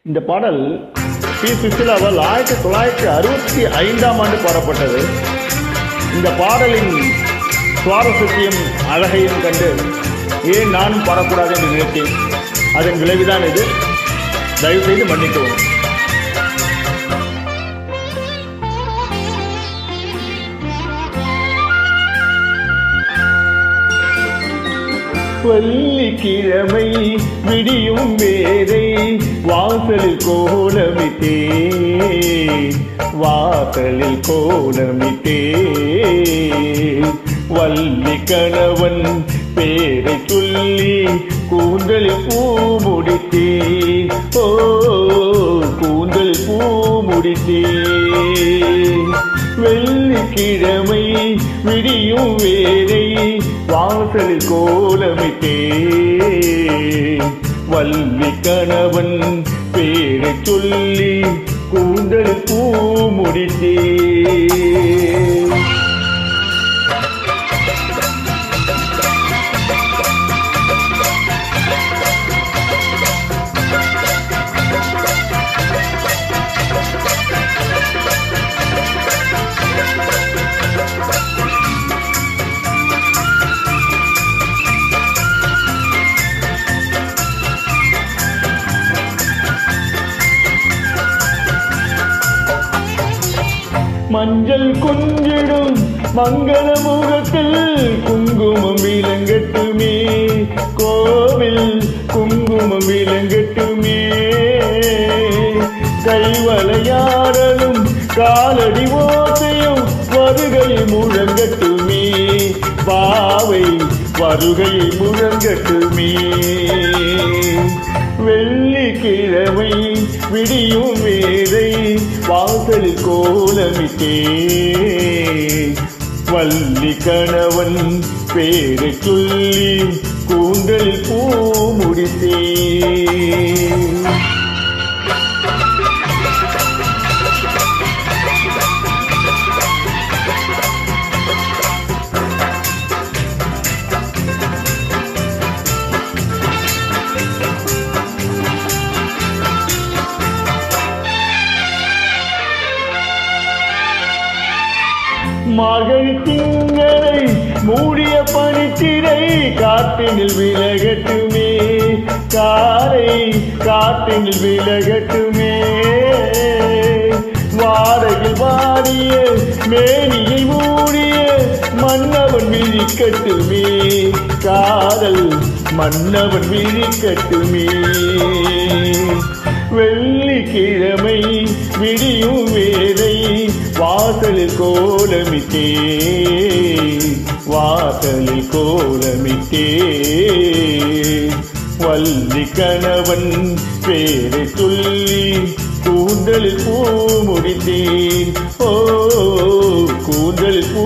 இந்த பாடல் பி சுஷிலாவால் 1965 பாடப்பட்டது. இந்த பாடலின் சுவாரஸ்யத்தையும் அழகையும் கண்டு ஏன் நானும் பாடக்கூடாது என்று நினைத்தேன். அதன் விளைவுதான் இது. தயவுசெய்து மன்னிக்கவும். வெள்ளிக்கிழமை விடியும் வேரை வாசலில் கோலமிட்டே வள்ளி கணவன் பேரை சொல்லி கூந்தலில் பூ முடித்தே கூந்தல் பூ முடித்தே. வெள்ளிக்கிழமை விடியும் வேரை வாசலில் கோலமிட்டே வள்ளி கணவன் பேரை சொல்லி கூந்தல் பூ முடித்தே. மஞ்சள் கொஞ்சிடும் மங்கள முகத்தில் குங்குமம் விளங்கட்டுமே, கோவில் குங்குமம் விளங்கட்டுமே. கைவளையாடலும் காலடி ஓசையும் வருகை முழங்கட்டுமே, பாவை வருகை முழங்கட்டுமே. வெள்ளிக்கிழமை விடியும் வேரை வாசலில் கோலமிட்டே வள்ளி கணவன் பேரை சொல்லி கூந்தலில் பூ முடித்தே. மார்கழி திங்களை மூடிய பனித்திரை காற்றினில் விலகட்டுமே, காலை காற்றினில் விலகட்டுமே. வாரையில் வாடிய மேனியை மூடிய மன்னவன் விழிக்கட்டுமே, காதல் மன்னவன் விழிக்கட்டுமே. வெள்ளிக்கிழமை விடியும் வேலை வாசலில் கோலமிட்டே வள்ளி கணவன் பேரை சொல்லி கூந்தலில் பூ முடித்தேன், கூந்தலில் பூ